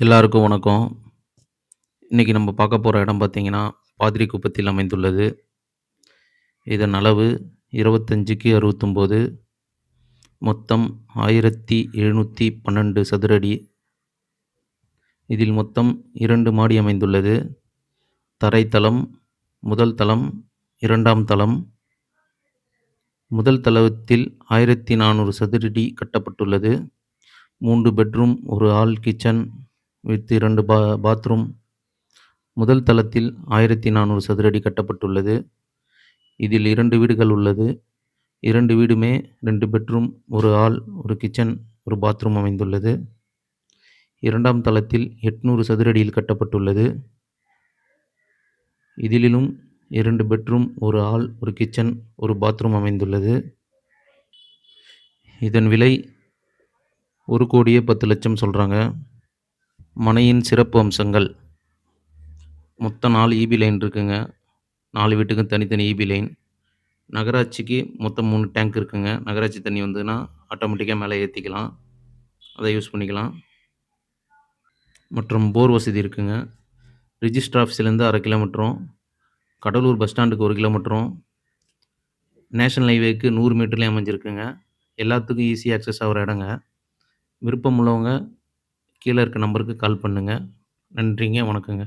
எல்லாருக்கும் வணக்கம். இன்னைக்கு நம்ம பார்க்க போற இடம் பார்த்தீங்கன்னா, பாதிரிக்குப்பத்தில் அமைந்துள்ளது. இதன் அளவு 25க்கு 69, மொத்தம் 1712 சதுர அடி. இதில் மொத்தம் 2 மாடி அமைந்துள்ளது. தரைத்தளம், முதல் தளம், 2ஆம் தளம். முதல் தளத்தில் 1400 சதுர அடி கட்டப்பட்டுள்ளது. 3 bedroom, 1 hall, kitchen with 2 bathroom. முதல் தளத்தில் 1400 சதுர அடி கட்டப்பட்டுள்ளது. இதில் 2 வீடுகள் உள்ளது. 2 வீடுமே 2 பெட்ரூம், 1 ஹால், 1 கிச்சன், 1 பாத்ரூம் அமைந்துள்ளது. 2ஆம் தளத்தில் 800 சதுர அடியில் கட்டப்பட்டுள்ளது. இதிலும் 2 பெட்ரூம், 1 ஹால், 1 கிச்சன், 1 பாத்ரூம் அமைந்துள்ளது. இதன் விலை 1,10,00,000 சொல்றாங்க. மனையின் சிறப்பு அம்சங்கள்: மொத்தம் 4 ஈபி லைன் இருக்குங்க. 4 வீட்டுக்கும் தனித்தனி ஈபி லைன். நகராட்சிக்கு மொத்தம் 3 டேங்க் இருக்குங்க. நகராட்சி தண்ணி வந்ததுன்னா ஆட்டோமேட்டிக்கா மேலே ஏத்திக்கலாம். அதை யூஸ் பண்ணிக்கலாம். மற்றும் போர் வசதி இருக்குங்க. ரிஜிஸ்டர் ஆஃபீஸ்லேருந்து 1/2 கிலோமீட்டரும், கடலூர் பஸ் ஸ்டாண்டுக்கு 1 கிலோமீட்டரும், நேஷனல் ஹைவேக்கு 100 மீட்டர்லேயும் அமைஞ்சிருக்குங்க. எல்லாத்துக்கும் ஈஸி ஆக்சஸ் ஆகுற இடங்க. விருப்பம் உள்ளவங்க கீழே இருக்க நம்பருக்கு கால் பண்ணுங்க. நன்றிங்க, வணக்கங்க.